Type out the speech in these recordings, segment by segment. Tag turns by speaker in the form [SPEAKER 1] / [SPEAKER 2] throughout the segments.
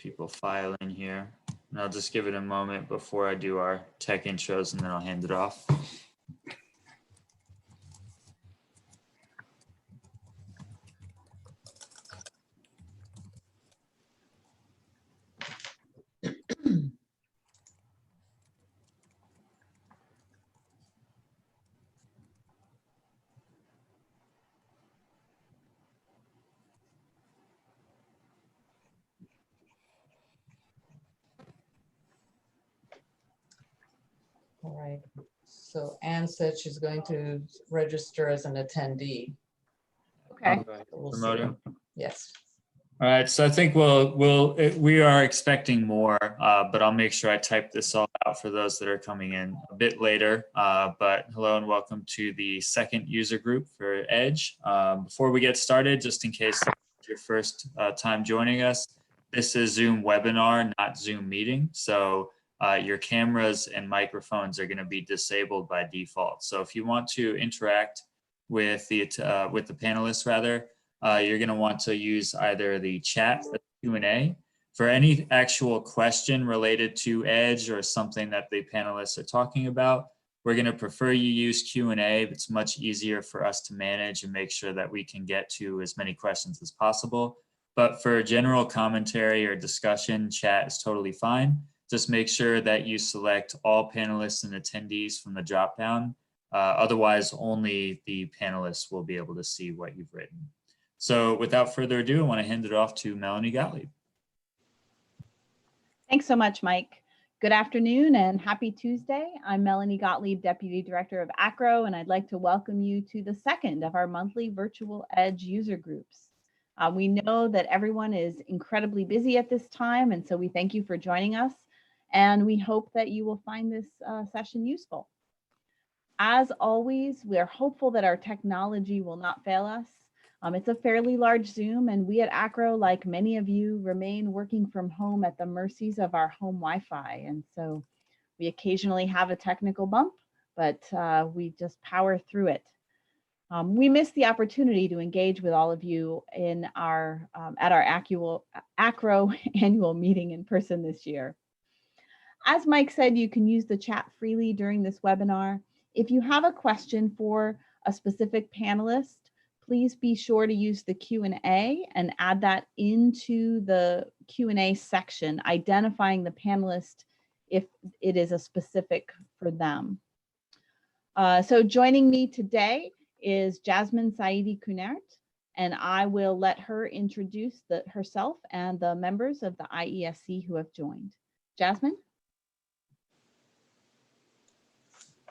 [SPEAKER 1] people file in here. And I'll just give it a moment before I do our tech intros, and then I'll hand it off.
[SPEAKER 2] All right, so Anne said she's going to register as an attendee.
[SPEAKER 3] Okay.
[SPEAKER 2] We'll see.
[SPEAKER 1] Promoting.
[SPEAKER 2] Yes.
[SPEAKER 1] All right, so I think we are expecting more, but I'll make sure I type this all out for those that are coming in a bit later. But hello and welcome to the second user group for Edge. Before we get started, just in case it's your first time joining us, this is Zoom webinar, not Zoom meeting. So your cameras and microphones are going to be disabled by default. So if you want to interact with the panelists, rather, you're going to want to use either the chat or Q&A. For any actual question related to Edge or something that the panelists are talking about, we're going to prefer you use Q&A. It's much easier for us to manage and make sure that we can get to as many questions as possible. But for general commentary or discussion, chat is totally fine. Just make sure that you select all panelists and attendees from the dropdown. Otherwise, only the panelists will be able to see what you've written. So without further ado, I want to hand it off to Melanie Gottlieb.
[SPEAKER 3] Thanks so much, Mike. Good afternoon and happy Tuesday. I'm Melanie Gottlieb, Deputy Director of ACRO, and I'd like to welcome you to the second of our monthly virtual Edge user groups. We know that everyone is incredibly busy at this time, and so we thank you for joining us, and we hope that you will find this session useful. As always, we are hopeful that our technology will not fail us. It's a fairly large Zoom, and we at ACRO, like many of you, remain working from home at the mercies of our home Wi-Fi. And so we occasionally have a technical bump, but we just power through it. We missed the opportunity to engage with all of you in our at our ACRO annual meeting in person this year. As Mike said, you can use the chat freely during this webinar. If you have a question for a specific panelist, please be sure to use the Q&A and add that into the Q&A section, identifying the panelist if it is a specific for them. So joining me today is Jasmine Saidi Kunert, and I will let her introduce herself and the members of the IESC who have joined. Jasmine?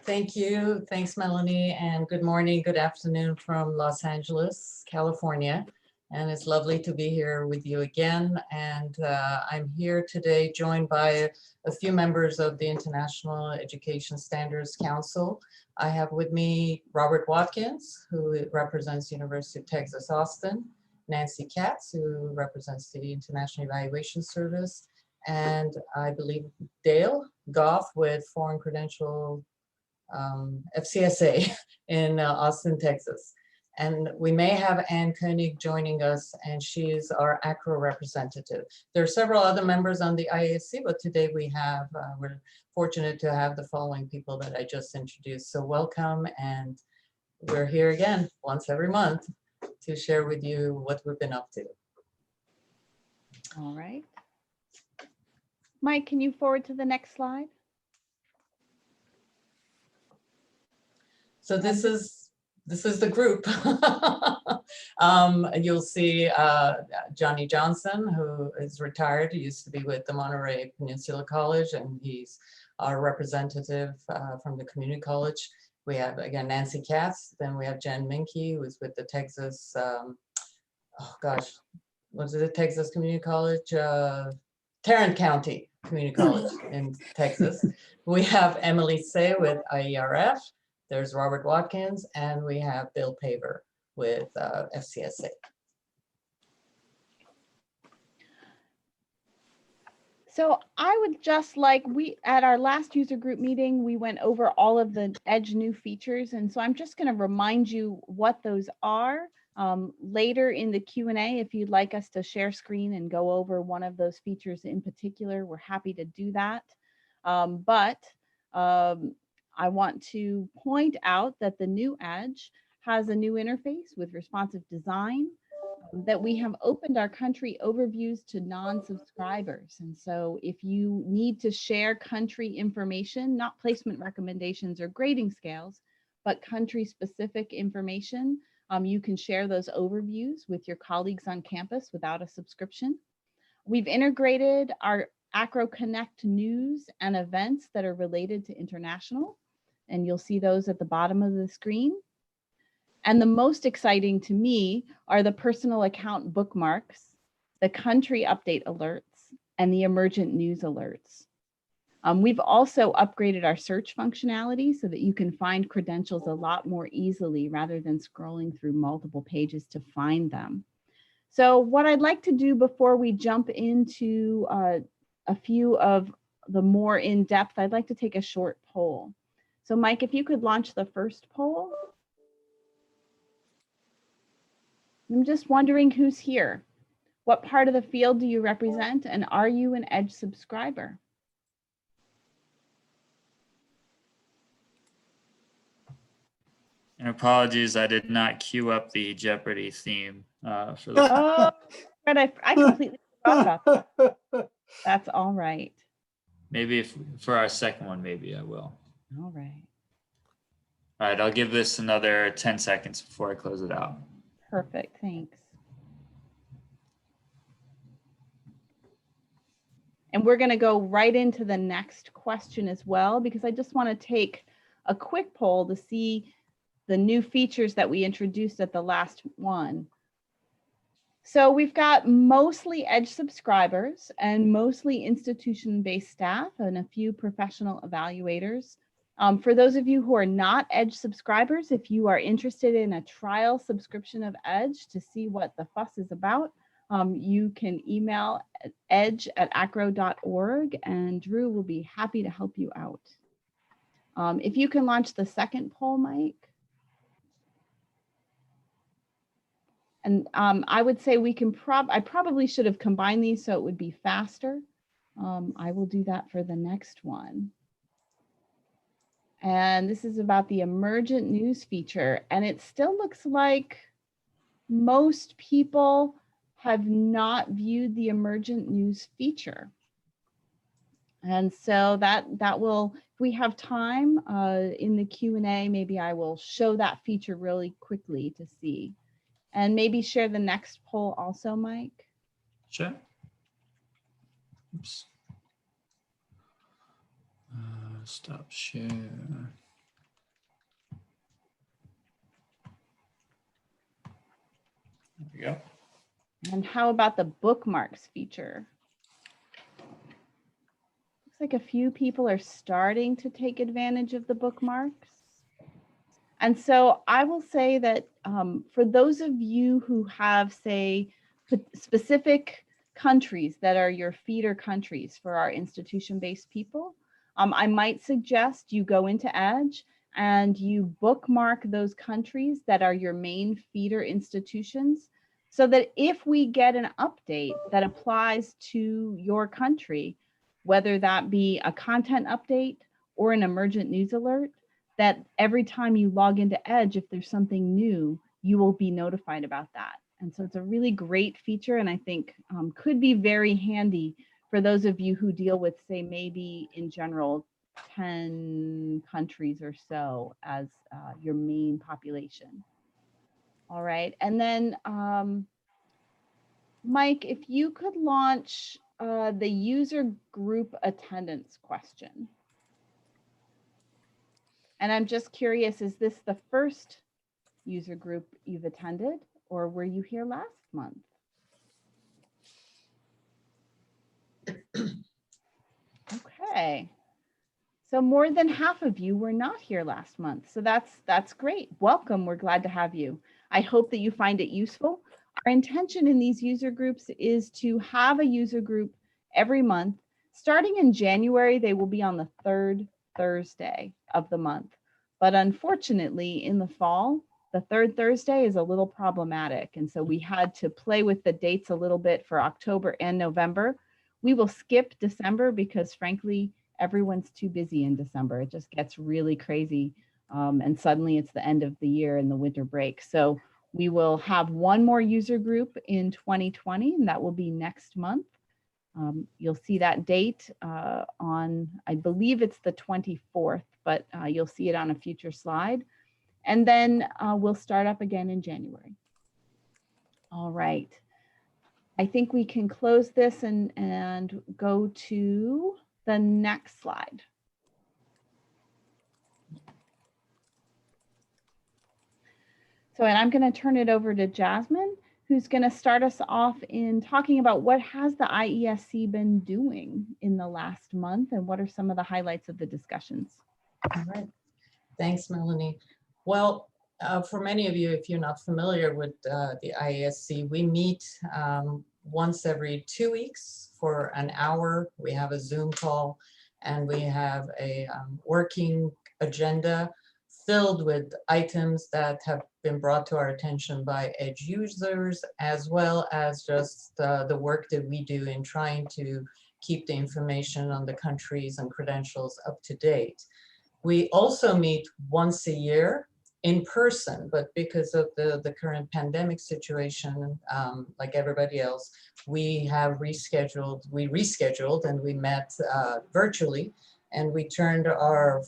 [SPEAKER 2] Thank you. Thanks, Melanie, and good morning, good afternoon from Los Angeles, California. And it's lovely to be here with you again. And I'm here today joined by a few members of the International Education Standards Council. I have with me Robert Watkins, who represents University of Texas, Austin, Nancy Katz, who represents the International Evaluation Service, and I believe Dale Goff with Foreign Credential FCSA in Austin, Texas. And we may have Ann Koenig joining us, and she is our ACRO representative. There are several other members on the IESC, but today we're fortunate to have the following people that I just introduced. So welcome, and we're here again once every month to share with you what we've been up to.
[SPEAKER 3] All right. Mike, can you forward to the next slide?
[SPEAKER 2] So this is the group. You'll see Johnny Johnson, who is retired. He used to be with the Monterey Peninsula College, and he's our representative from the community college. We have, again, Nancy Katz. Then we have Jen Minke, who is with the Texas, what is it, Texas Community College? Tarrant County Community College in Texas. We have Emily Say with IERF. There's Robert Watkins, and we have Bill Paver with FCSA.
[SPEAKER 3] So I would just like, at our last user group meeting, we went over all of the Edge new features. And so I'm just going to remind you what those are Later in the Q&A, if you'd like us to share screen and go over one of those features in particular, we're happy to do that. I want to point out that the new Edge has a new interface with responsive design, that we have opened our country overviews to non-subscribers. And so if you need to share country information, not placement recommendations or grading scales, but country-specific information, you can share those overviews with your colleagues on campus without a subscription. We've integrated our ACRO Connect news and events that are related to international, and you'll see those at the bottom of the screen. And the most exciting to me are the personal account bookmarks, the country update alerts, and the emergent news alerts. We've also upgraded our search functionality so that you can find credentials a lot more easily rather than scrolling through multiple pages to find them. So what I'd like to do before we jump into a few of the more in-depth, I'd like to take a short poll. So Mike, if you could launch the first poll. I'm just wondering who's here. What part of the field do you represent, and are you an Edge subscriber?
[SPEAKER 1] And apologies, I did not queue up the Jeopardy theme for the.
[SPEAKER 3] Oh, but I completely forgot about that. That's all right.
[SPEAKER 1] Maybe if for our second one, maybe I will.
[SPEAKER 3] All right.
[SPEAKER 1] All right, I'll give this another 10 seconds before I close it out.
[SPEAKER 3] Perfect, thanks. And we're going to go right into the next question as well, because I just want to take a quick poll to see the new features that we introduced at the last one. So we've got mostly Edge subscribers and mostly institution-based staff and a few professional evaluators. For those of you who are not Edge subscribers, if you are interested in a trial subscription of Edge to see what the fuss is about, you can email edge@acro.org and Drew will be happy to help you out. If you can launch the second poll, Mike. And I would say we can I probably should have combined these so it would be faster. I will do that for the next one. And this is about the emergent news feature. And it still looks like most people have not viewed the emergent news feature. And so that will, if we have time in the Q&A, maybe I will show that feature really quickly to see. And maybe share the next poll also, Mike.
[SPEAKER 1] Sure. Oops. Stop share. There we go.
[SPEAKER 3] And how about the bookmarks feature? Looks like a few people are starting to take advantage of the bookmarks. And so I will say that for those of you who have, say, specific countries that are your feeder countries for our institution-based people, I might suggest you go into Edge and you bookmark those countries that are your main feeder institutions, so that if we get an update that applies to your country, whether that be a content update or an emergent news alert, that every time you log into Edge, if there's something new, you will be notified about that. And so it's a really great feature, and I think could be very handy for those of you who deal with, say, maybe in general, 10 countries or so as your main population. All right, and then Mike, if you could launch the user group attendance question. And I'm just curious, is this the first user group you've attended, or were you here last month? Okay. So more than half of you were not here last month. So that's great. Welcome. We're glad to have you. I hope that you find it useful. Our intention in these user groups is to have a user group every month. Starting in January, they will be on the third Thursday of the month. But unfortunately, in the fall, The third Thursday is a little problematic. And so we had to play with the dates a little bit for October and November. We will skip December because frankly, everyone's too busy in December. It just gets really crazy. And suddenly it's the end of the year and the winter break. So we will have one more user group in 2020, and that will be next month. You'll see that date on, I believe it's the 24th, but you'll see it on a future slide. And then we'll start up again in January. All right. I think we can close this and go to the next slide. So, and I'm going to turn it over to Jasmine, who's going to start us off in talking about what has the IESC been doing in the last month and what are some of the highlights of the discussions.
[SPEAKER 2] All right. Thanks, Melanie. Well, for many of you, if you're not familiar with the IESC, we meet once every 2 weeks for an hour. We have a Zoom call and we have a working agenda filled with items that have been brought to our attention by EDGE users, as well as just the work that we do in trying to keep the information on the countries and credentials up to date. We also meet once a year in person, but because of the current pandemic situation, like everybody else, we rescheduled and we met virtually, and we turned our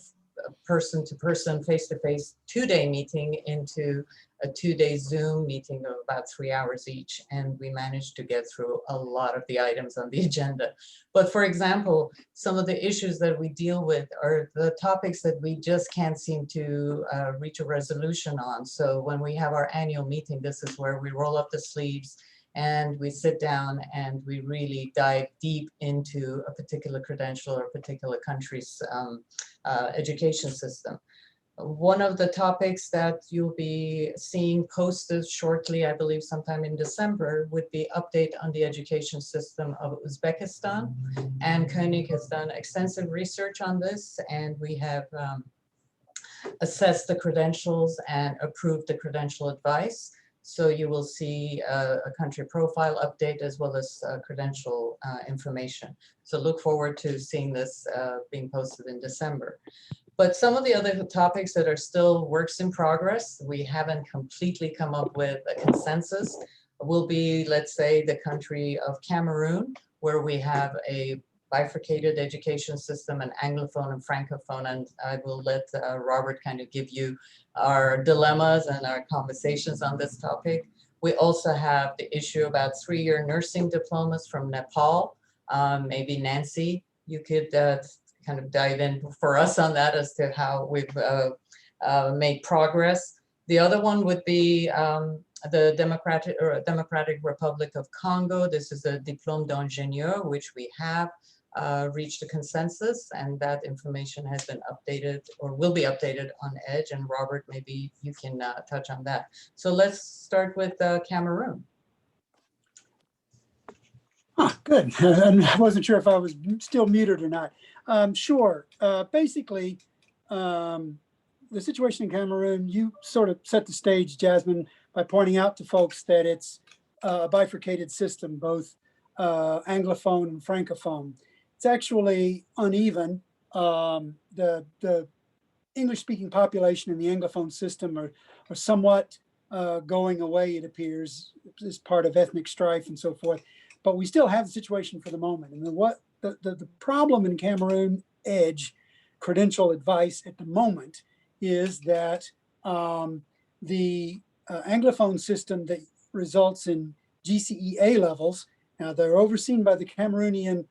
[SPEAKER 2] person-to-person, face-to-face 2-day meeting into a 2-day Zoom meeting of about 3 hours each, and we managed to get through a lot of the items on the agenda. But for example, some of the issues that we deal with are the topics that we just can't seem to reach a resolution on. So when we have our annual meeting, this is where we roll up the sleeves and we sit down and we really dive deep into a particular credential or a particular country's education system. One of the topics that you'll be seeing posted shortly, I believe sometime in December, would be update on the education system of Uzbekistan. And Koenig has done extensive research on this, and we have assessed the credentials and approved the credential advice. So you will see a country profile update as well as credential information. So look forward to seeing this being posted in December. But some of the other topics that are still works in progress, we haven't completely come up with a consensus, will be, let's say, the country of Cameroon, where we have a bifurcated education system, an Anglophone and Francophone, and I will let Robert kind of give you our dilemmas and our conversations on this topic. We also have the issue about 3-year nursing diplomas from Nepal. Maybe Nancy, you could kind of dive in for us on that as to how we've made progress. The other one would be the Democratic Republic of Congo. This is a diplôme d'ingénieur, which we have reached a consensus, and that information has been updated or will be updated on EDGE. And Robert, maybe you can touch on that. So let's start with Cameroon.
[SPEAKER 4] Good. I wasn't sure if I was still muted or not. Sure. Basically, the situation in Cameroon, you sort of set the stage, Jasmine, by pointing out to folks that it's a bifurcated system, both Anglophone and Francophone. It's actually uneven. The English-speaking population in the Anglophone system are somewhat going away, it appears, as part of ethnic strife and so forth. But we still have the situation for the moment. And the problem in Cameroon EDGE credential advice at the moment is that the Anglophone system that results in GCE A levels, now they're overseen by the Cameroonian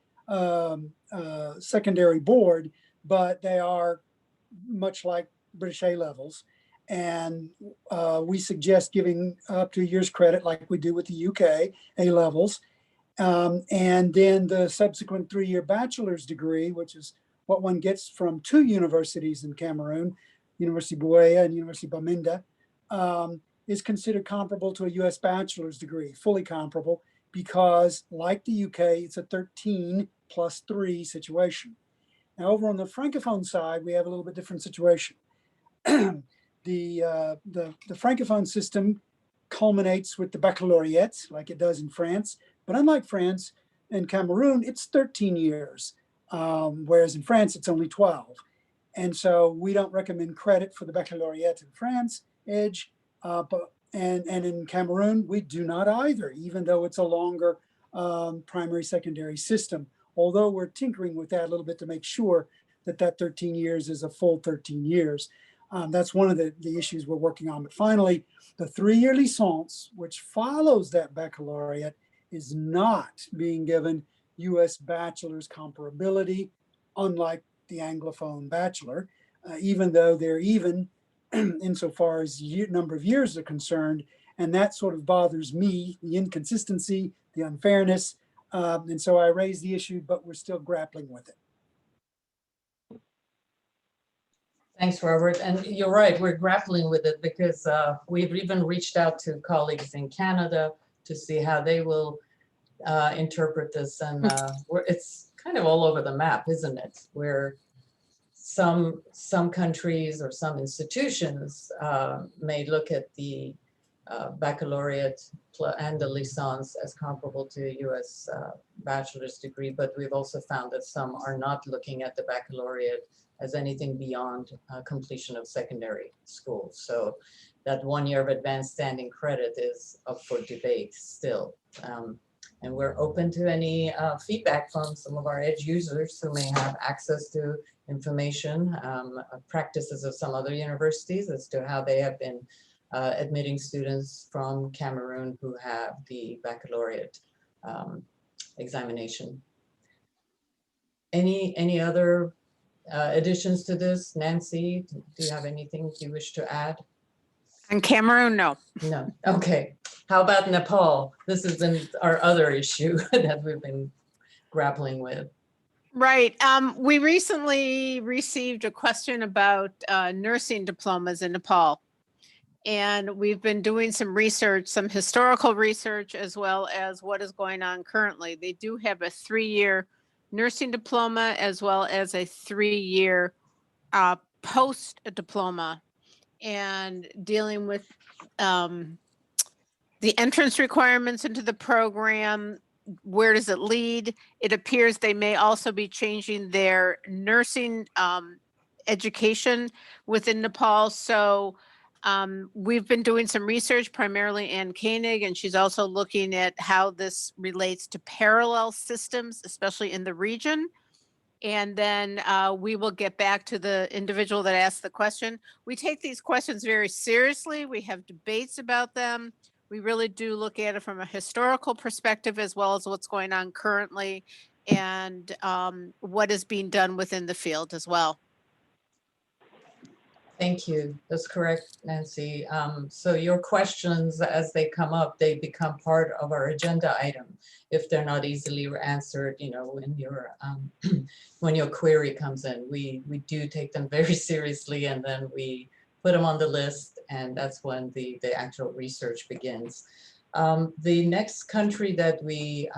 [SPEAKER 4] secondary board, but they are much like British A levels. And we suggest giving up to a year's credit like we do with the UK A levels. And then the subsequent 3-year bachelor's degree, which is what one gets from 2 universities in Cameroon, University Buea and University Bamenda, is considered comparable to a US bachelor's degree, fully comparable, because like the UK, it's a 13 plus 3 situation. Now over on the Francophone side, we have a little bit different situation. the Francophone system culminates with the baccalaureate, like it does in France. But unlike France and Cameroon, it's 13 years, whereas in France, it's only 12. And so we don't recommend credit for the baccalaureate in France, EDGE, and in Cameroon, we do not either, even though it's a longer primary secondary system. Although we're tinkering with that a little bit to make sure that that 13 years is a full 13 years. That's one of the issues we're working on. But finally, the 3-year licence, which follows that baccalaureate, is not being given US bachelor's comparability, unlike the Anglophone bachelor, even though they're even insofar as number of years are concerned. And that sort of bothers me, the inconsistency, the unfairness. And so I raised the issue, but we're still grappling with it.
[SPEAKER 2] Thanks, Robert. And you're right, we're grappling with it because we've even reached out to colleagues in Canada to see how they will interpret this. And it's kind of all over the map, isn't it? Where some countries or some institutions may look at the baccalaureate and the licence as comparable to a US bachelor's degree, but we've also found that some are not looking at the baccalaureate as anything beyond completion of secondary school. So that 1 year of advanced standing credit is up for debate still. And we're open to any feedback from some of our EDGE users who may have access to information, practices of some other universities as to how they have been admitting students from Cameroon who have the baccalaureate examination. Any other additions to this? Nancy, do you have anything you wish to add?
[SPEAKER 5] And Cameroon, no.
[SPEAKER 2] No. Okay. How about Nepal? This has been our other issue that we've been grappling with.
[SPEAKER 5] Right. We recently received a question about nursing diplomas in Nepal. And we've been doing some research, some historical research, as well as what is going on currently. They do have a 3-year nursing diploma as well as a 3-year post diploma, and dealing with the entrance requirements into the program. Where does it lead? It appears they may also be changing their nursing education within Nepal. So we've been doing some research, primarily Ann Koenig, and she's also looking at how this relates to parallel systems, especially in the region. And then we will get back to the individual that asked the question. We take these questions very seriously. We have debates about them. We really do look at it from a historical perspective, as well as what's going on currently and what is being done within the field as well.
[SPEAKER 2] Thank you. That's correct, Nancy. So your questions, as they come up, they become part of our agenda item. If they're not easily answered, you know, when your when your query comes in, we do take them very seriously, and then we put them on the list, and that's when the actual research begins. The next country that we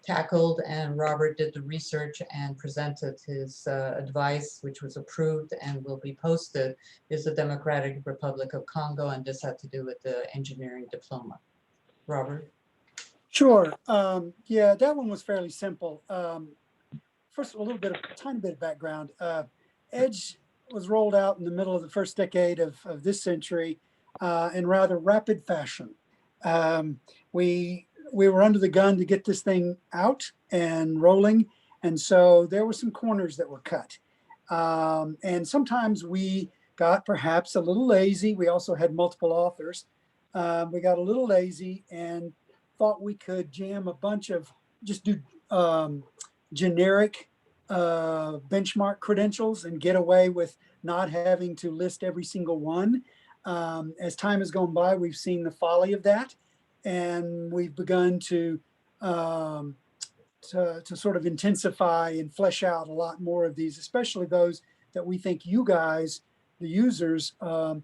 [SPEAKER 2] tackled, and Robert did the research and presented his advice, which was approved and will be posted, is the Democratic Republic of Congo, and this had to do with the engineering diploma. Robert?
[SPEAKER 4] Sure. Yeah, that one was fairly simple. First, a tiny bit of background. EDGE was rolled out in the middle of the first decade of this century in rather rapid fashion. We were under the gun to get this thing out and rolling. And so there were some corners that were cut. And sometimes we got perhaps a little lazy. We also had multiple authors. We got a little lazy and thought we could jam a bunch of, just do generic benchmark credentials and get away with not having to list every single one. As time has gone by, we've seen the folly of that. And we've begun to sort of intensify and flesh out a lot more of these, especially those that we think you guys, the users,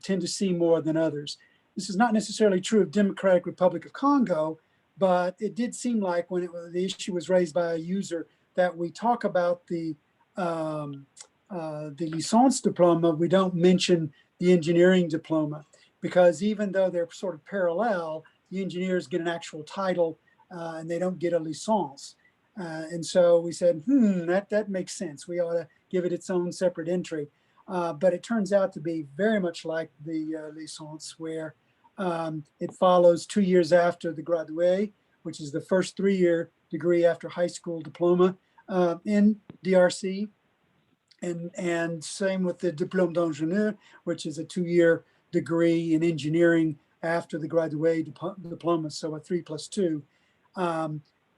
[SPEAKER 4] tend to see more than others. This is not necessarily true of Democratic Republic of Congo, but it did seem like when the issue was raised by a user that we talk about the licence diploma, we don't mention the engineering diploma, because even though they're sort of parallel, the engineers get an actual title and they don't get a licence. And so we said, that makes sense. We ought to give it its own separate entry. But it turns out to be very much like the licence, where it follows 2 years after the gradué, which is the first 3-year degree after high school diploma in DRC. And same with the diplôme d'ingénieur, which is a 2-year degree in engineering after the gradué diploma, so a 3+2.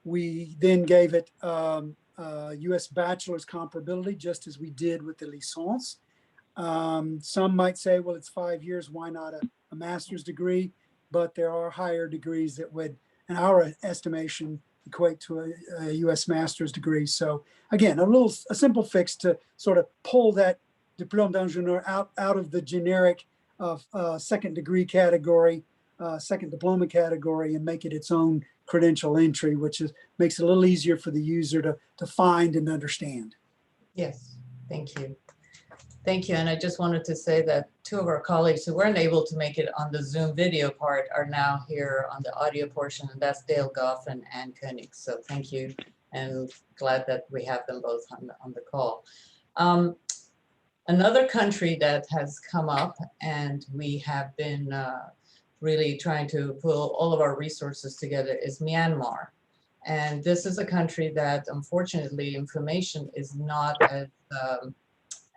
[SPEAKER 4] We then gave it US bachelor's comparability, just as we did with the licence. Some might say, well, it's 5 years, why not a master's degree? But there are higher degrees that would, in our estimation, equate to a US master's degree. So again, a simple fix to sort of pull that diplôme d'ingénieur out of the generic second degree category, second diploma category, and make it its own credential entry, which makes it a little easier for the user to find and understand.
[SPEAKER 2] Yes, thank you. Thank you. And I just wanted to say that 2 of our colleagues who weren't able to make it on the Zoom video part are now here on the audio portion, and that's Dale Goff and Ann Koenig. So thank you, and glad that we have them both on the call. Another country that has come up, and we have been really trying to pull all of our resources together, is Myanmar. And this is a country that, unfortunately, information is not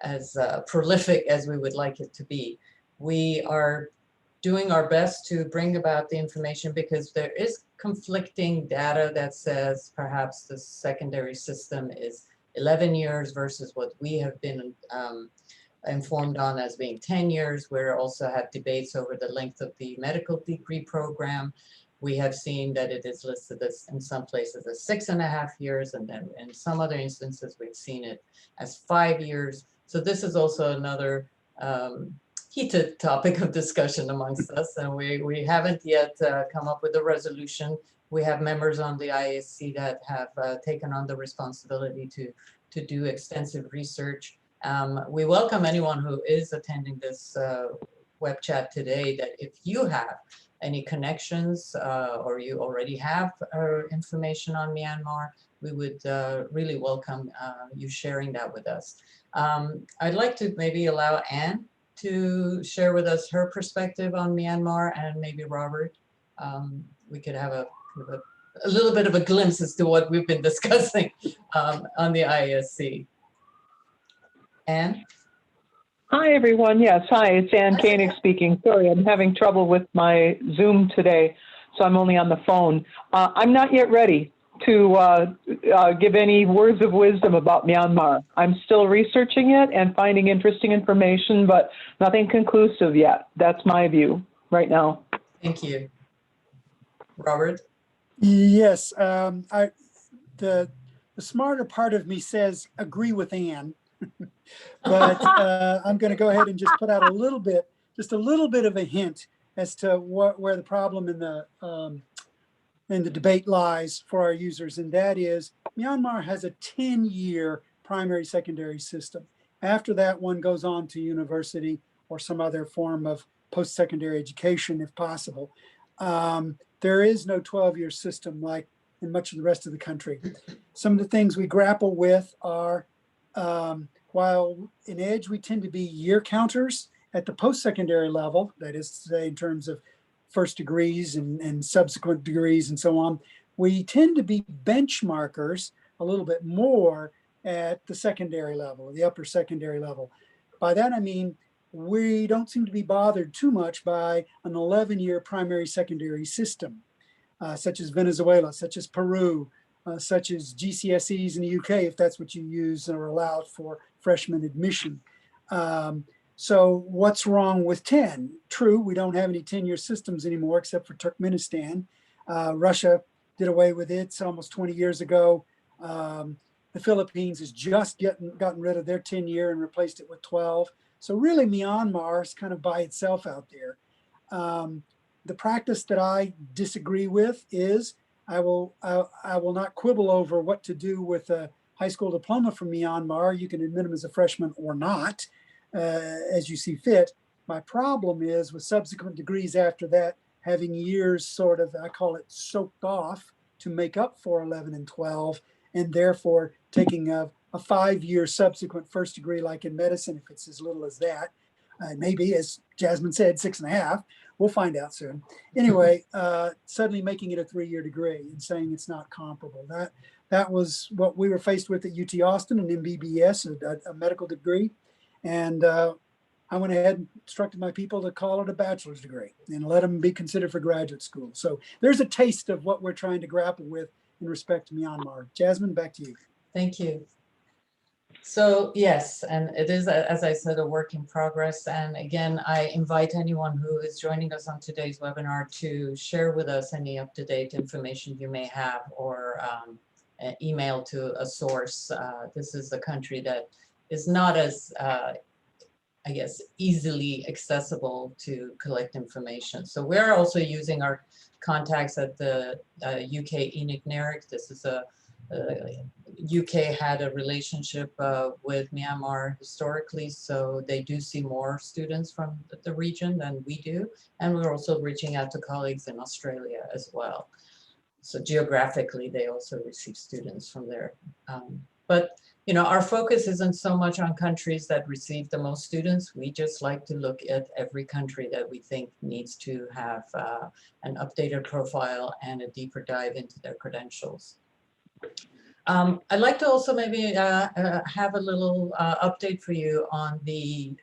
[SPEAKER 2] as prolific as we would like it to be. We are doing our best to bring about the information, because there is conflicting data that says perhaps the secondary system is 11 years versus what we have been informed on as being 10 years. We also have debates over the length of the medical degree program. We have seen that it is listed as, in some places, as 6.5 years, and then in some other instances, we've seen it as 5 years. So this is also another heated topic of discussion amongst us, and we haven't yet come up with a resolution. We have members on the Iesc that have taken on the responsibility to do extensive research. We welcome anyone who is attending this web chat today, that if you have any connections or you already have information on Myanmar, we would really welcome you sharing that with us. I'd like to maybe allow Anne to share with us her perspective on Myanmar, and maybe Robert, we could have a little bit of a glimpse as to what we've been discussing on the Iesc. Anne?
[SPEAKER 6] Hi, everyone. Yes, hi, it's Ann Koenig speaking. Sorry, I'm having trouble with my Zoom today, so I'm only on the phone. I'm not yet ready to give any words of wisdom about Myanmar. I'm still researching it and finding interesting information, but nothing conclusive yet. That's my view right now.
[SPEAKER 2] Thank you. Robert?
[SPEAKER 4] Yes, the smarter part of me says agree with Anne, but I'm going to go ahead and just put out just a little bit of a hint as to where the problem in the debate lies for our users, and that is Myanmar has a 10-year primary secondary system. After that, one goes on to university or some other form of post-secondary education if possible. There is no 12-year system like in much of the rest of the country. Some of the things we grapple with are, while in EDGE we tend to be year counters at the post-secondary level, that is to say in terms of first degrees and subsequent degrees and so on, we tend to be benchmarkers a little bit more at the secondary level, the upper secondary level. By that I mean, we don't seem to be bothered too much by an 11-year primary secondary system, such as Venezuela, such as Peru, such as GCSEs in the UK, if that's what you use or allowed for freshman admission. So what's wrong with 10? True, we don't have any 10-year systems anymore except for Turkmenistan. Russia did away with it. It's almost 20 years ago. The Philippines has just gotten rid of their 10-year and replaced it with 12. So really Myanmar is kind of by itself out there. The practice that I disagree with is I will not quibble over what to do with a high school diploma from Myanmar. You can admit them as a freshman or not, as you see fit. My problem is with subsequent degrees after that, having years sort of, I call it soaked off to make up for 11 and 12, and therefore taking a 5-year subsequent first degree, like in medicine, if it's as little as that, maybe, as Jasmine said, 6.5. We'll find out soon. Anyway, suddenly making it a 3-year degree and saying it's not comparable. That was what we were faced with at UT Austin, an MBBS, a medical degree. And I went ahead and instructed my people to call it a bachelor's degree and let them be considered for graduate school. So there's a taste of what we're trying to grapple with in respect to Myanmar. Jasmine, back to you.
[SPEAKER 2] Thank you. So yes, and it is, as I said, a work in progress. And again, I invite anyone who is joining us on today's webinar to share with us any up-to-date information you may have, or an email to a source. This is a country that is not as, I guess, easily accessible to collect information. So we're also using our contacts at the UK ENIC-NERIC. This is a UK had a relationship with Myanmar historically, so they do see more students from the region than we do. And we're also reaching out to colleagues in Australia as well. So geographically, they also receive students from there. But you know, our focus isn't so much on countries that receive the most students. We just like to look at every country that we think needs to have an updated profile and a deeper dive into their credentials. I'd like to also maybe have a little update for you on the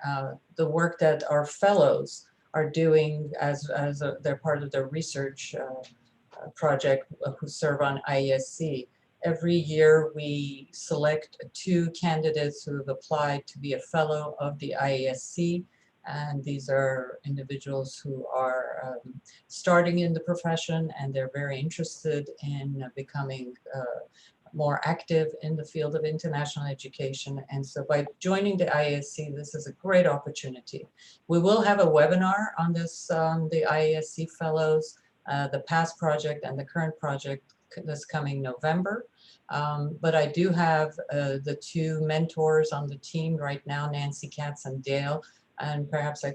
[SPEAKER 2] work that our fellows are doing as they're part of their research project who serve on Iesc. Every year we select 2 candidates who have applied to be a fellow of the Iesc. And these are individuals who are starting in the profession, and they're very interested in becoming more active in the field of international education. And so by joining the Iesc, this is a great opportunity. We will have a webinar on this, the Iesc fellows, the past project and the current project this coming November. But I do have the 2 mentors on the team right now, Nancy Katz and Dale, and perhaps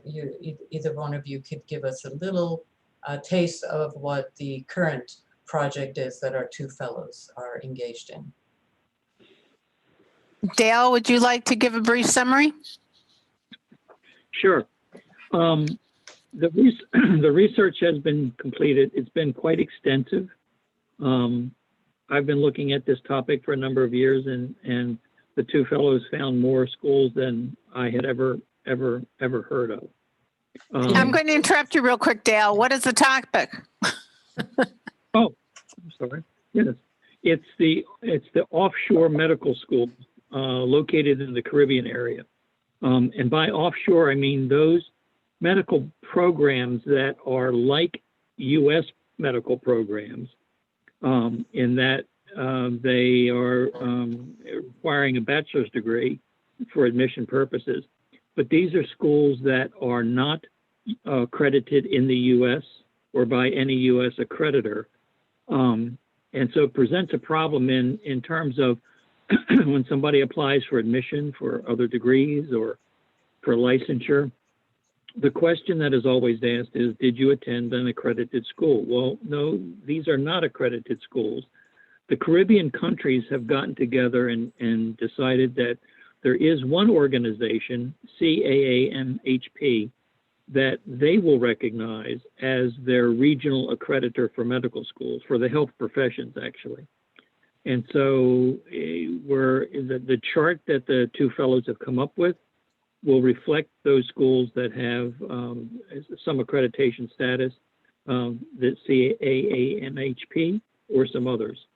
[SPEAKER 2] either one of you could give us a little taste of what the current project is that our 2 fellows are engaged in.
[SPEAKER 5] Dale, would you like to give a brief summary?
[SPEAKER 7] Sure. The research has been completed. It's been quite extensive. I've been looking at this topic for a number of years, and the 2 fellows found more schools than I had ever heard of.
[SPEAKER 5] I'm going to interrupt you real quick, Dale. What is the topic?
[SPEAKER 7] Oh, I'm sorry. Yes, it's the offshore medical school located in the Caribbean area, and by offshore I mean those medical programs that are like U.S. medical programs, in that they are requiring a bachelor's degree for admission purposes. But these are schools that are not accredited in the U.S. or by any U.S. accreditor. And so it presents a problem in terms of when somebody applies for admission for other degrees or for licensure. The question that is always asked is, did you attend an accredited school? Well, no, these are not accredited schools. The Caribbean countries have gotten together and decided that there is one organization, CAAMHP, that they will recognize as their regional accreditor for medical schools, for the health professions, actually. And so the chart that the 2 fellows have come up with will reflect those schools that have some accreditation status, the CAAMHP or some others.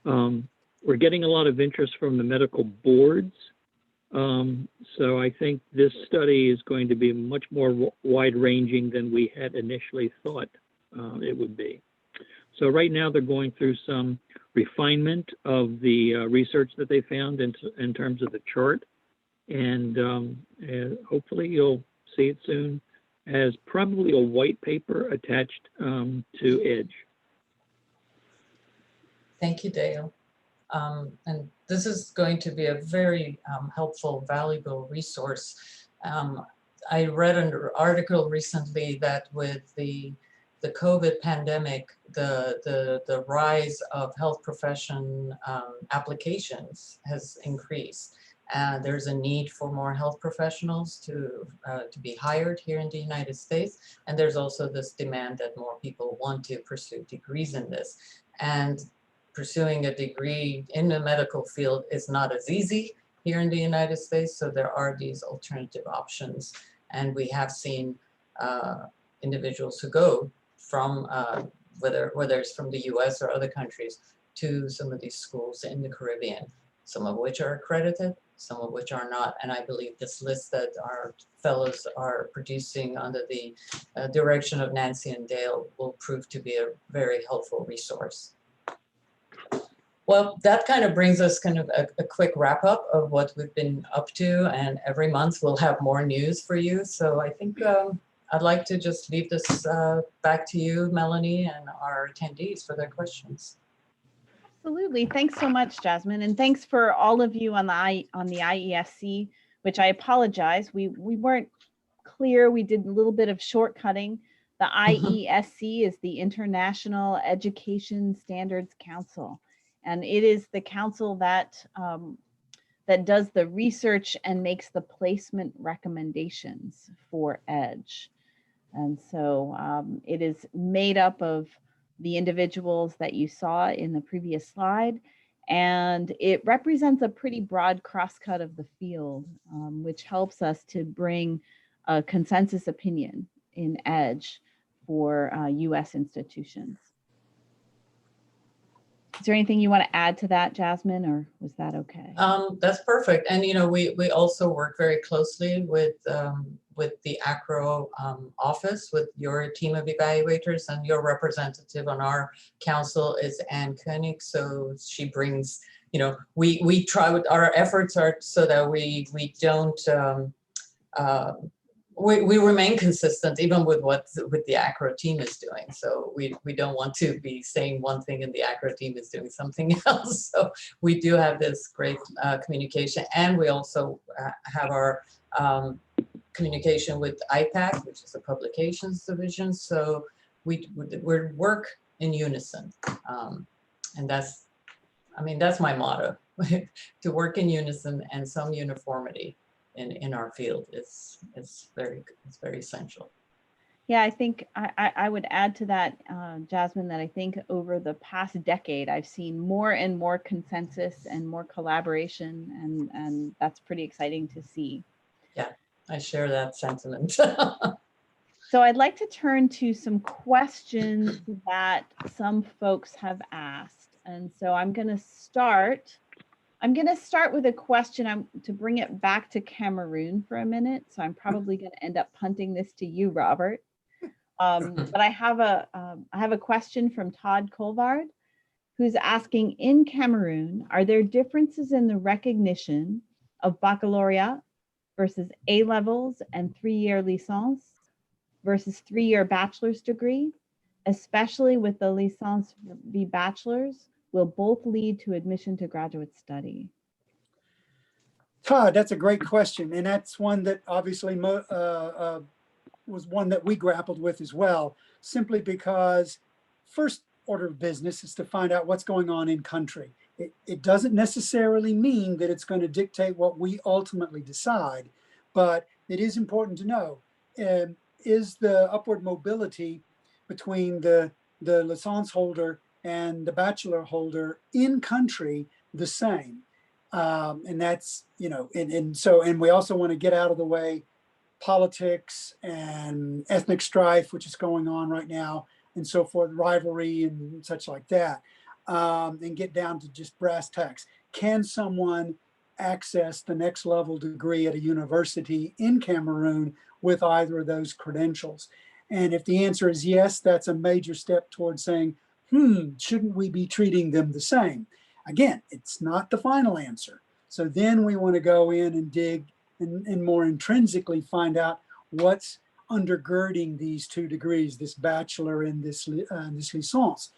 [SPEAKER 7] We're getting a lot of interest from the medical boards. So I think this study is going to be much more wide-ranging than we had initially thought it would be. So right now they're going through some refinement of the research that they found in terms of the chart. And hopefully you'll see it soon as probably a white paper attached to EDGE.
[SPEAKER 2] Thank you, Dale. And this is going to be a very helpful, valuable resource. I read an article recently that with the COVID pandemic, the rise of health profession applications has increased. There's a need for more health professionals to be hired here in the United States. And there's also this demand that more people want to pursue degrees in this. And pursuing a degree in the medical field is not as easy here in the United States. So there are these alternative options. And we have seen individuals who go from, whether it's from the US or other countries, to some of these schools in the Caribbean, some of which are accredited, some of which are not. And I believe this list that our fellows are producing under the direction of Nancy and Dale will prove to be a very helpful resource. Well, that kind of brings us kind of a quick wrap up of what we've been up to, and every month we'll have more news for you. So I think I'd like to just leave this back to you, Melanie, and our attendees for their questions.
[SPEAKER 3] Absolutely. Thanks so much, Jasmine. And thanks for all of you on the Iesc, which I apologize. We weren't clear. We did a little bit of shortcutting. The Iesc is the International Education Standards Council. And it is the council that that does the research and makes the placement recommendations for EDGE. And so it is made up of the individuals that you saw in the previous slide, and it represents a pretty broad crosscut of the field, which helps us to bring a consensus opinion in EDGE for US institutions. Is there anything you want to add to that, Jasmine, or was that okay?
[SPEAKER 2] That's perfect. And, you know, we also work very closely with the ACRO office, with your team of evaluators, and your representative on our council is Ann Koenig. So she brings, you know, we try with our efforts are so that we don't, we remain consistent even with what the ACRO team is doing. So we don't want to be saying one thing and the ACRO team is doing something else. So we do have this great communication, and we also have our communication with IPAC, which is the publications division. So we work in unison, and that's, I mean, that's my motto: to work in unison and some uniformity in our field is very essential.
[SPEAKER 3] Yeah, I think I would add to that, Jasmine, that I think over the past decade, I've seen more and more consensus and more collaboration, and that's pretty exciting to see.
[SPEAKER 2] Yeah, I share that sentiment.
[SPEAKER 3] So I'd like to turn to some questions that some folks have asked. And so I'm going to start with a question to bring it back to Cameroon for a minute. So I'm probably going to end up punting this to you, Robert. But I have a question from Todd Colvard, who's asking, in Cameroon, are there differences in the recognition of baccalaureate versus A levels and 3-year licence versus 3-year bachelor's degree, especially with the licence v bachelor's? Will both lead to admission to graduate study?
[SPEAKER 4] Todd, that's a great question. And that's one that obviously was one that we grappled with as well, simply because first order of business is to find out what's going on in country. It doesn't necessarily mean that it's going to dictate what we ultimately decide, but it is important to know, is the upward mobility between the licence holder and the bachelor holder in country the same? And that's, you know, and we also want to get out of the way politics and ethnic strife, which is going on right now, and so forth, rivalry and such like that, and get down to just brass tacks. Can someone access the next level degree at a university in Cameroon with either of those credentials? And if the answer is yes, that's a major step towards saying, shouldn't we be treating them the same? Again, it's not the final answer. So then we want to go in and dig and more intrinsically find out what's undergirding these two degrees, this bachelor and this licence.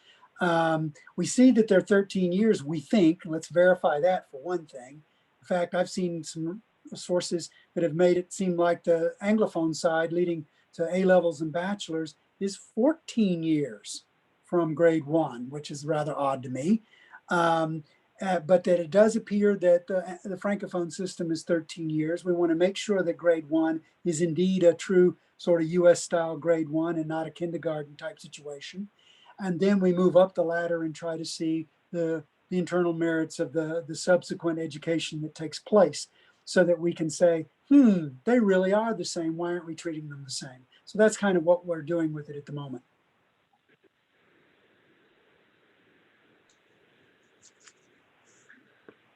[SPEAKER 4] We see that they're 13 years, we think. Let's verify that for one thing. In fact, I've seen some sources that have made it seem like the Anglophone side leading to A-levels and bachelors is 14 years from grade 1, which is rather odd to me. But that it does appear that the Francophone system is 13 years. We want to make sure that grade 1 is indeed a true sort of US style grade 1 and not a kindergarten type situation. And then we move up the ladder and try to see the internal merits of the subsequent education that takes place, so that we can say, they really are the same. Why aren't we treating them the same? So that's kind of what we're doing with it at the moment.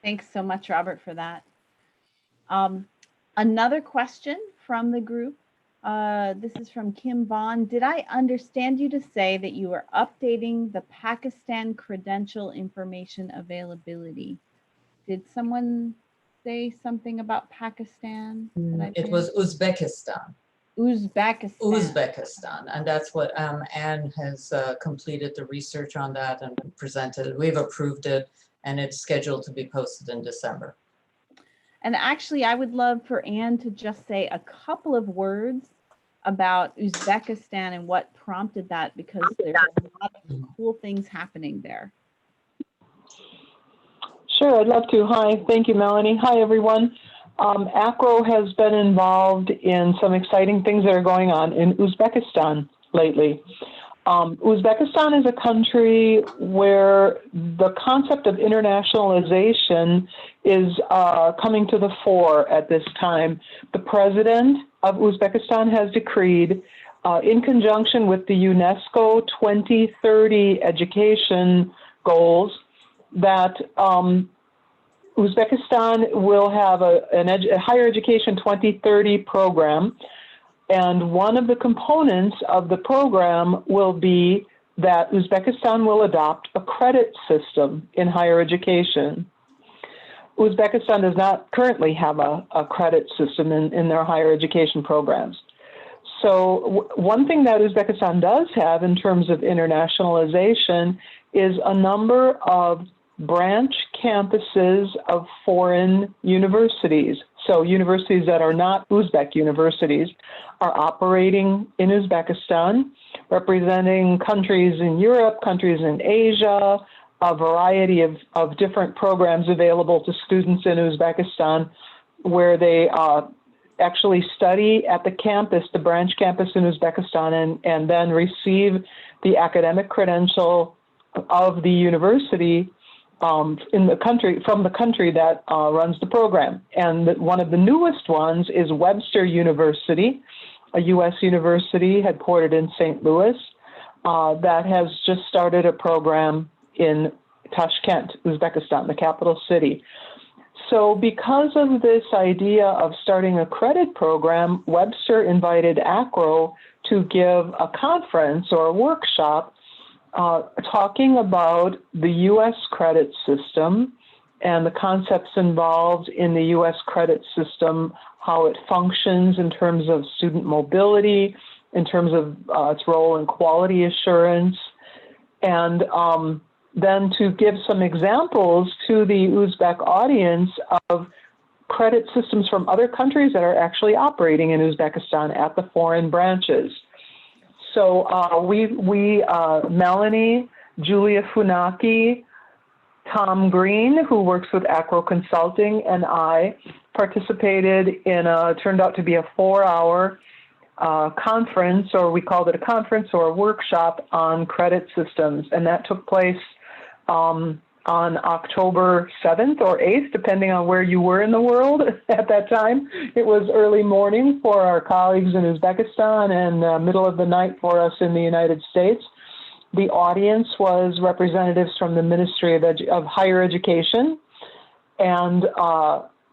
[SPEAKER 3] Thanks so much, Robert, for that. Another question from the group. This is from Kim Vaughn. Did I understand you to say that you are updating the Pakistan credential information availability? Did someone say something about Pakistan?
[SPEAKER 2] It was Uzbekistan. Uzbekistan, and that's what Anne has completed the research on that and presented. We've approved it, and it's scheduled to be posted in December.
[SPEAKER 3] And actually, I would love for Anne to just say a couple of words about Uzbekistan and what prompted that, because there's a lot of cool things happening there.
[SPEAKER 6] Sure, I'd love to. Hi, thank you, Melanie. Hi, everyone. ACRO has been involved in some exciting things that are going on in Uzbekistan lately. Uzbekistan is a country where the concept of internationalization is coming to the fore at this time. The president of Uzbekistan has decreed, in conjunction with the UNESCO 2030 education goals, that Uzbekistan will have a higher education 2030 program. And one of the components of the program will be that Uzbekistan will adopt a credit system in higher education. Uzbekistan does not currently have a credit system in their higher education programs. So one thing that Uzbekistan does have in terms of internationalization is a number of branch campuses of foreign universities. So universities that are not Uzbek universities are operating in Uzbekistan, representing countries in Europe, countries in Asia, a variety of different programs available to students in Uzbekistan, where they actually study at the campus, the branch campus in Uzbekistan, and then receive the academic credential of the university in the country, from the country that runs the program. And one of the newest ones is Webster University, a U.S. university headquartered in St. Louis, that has just started a program in Tashkent, Uzbekistan, the capital city. So because of this idea of starting a credit program, Webster invited ACRO to give a conference or a workshop talking about the U.S. credit system and the concepts involved in the U.S. credit system, how it functions in terms of student mobility, in terms of its role in quality assurance, and then to give some examples to the Uzbek audience of credit systems from other countries that are actually operating in Uzbekistan at the foreign branches. So Melanie, Julia Funaki, Tom Green, who works with ACRO Consulting, and I participated in turned out to be a 4-hour conference, or we called it a conference or a workshop on credit systems. And that took place on October 7th or 8th, depending on where you were in the world at that time. It was early morning for our colleagues in Uzbekistan and middle of the night for us in the United States. The audience was representatives from the Ministry of Higher Education and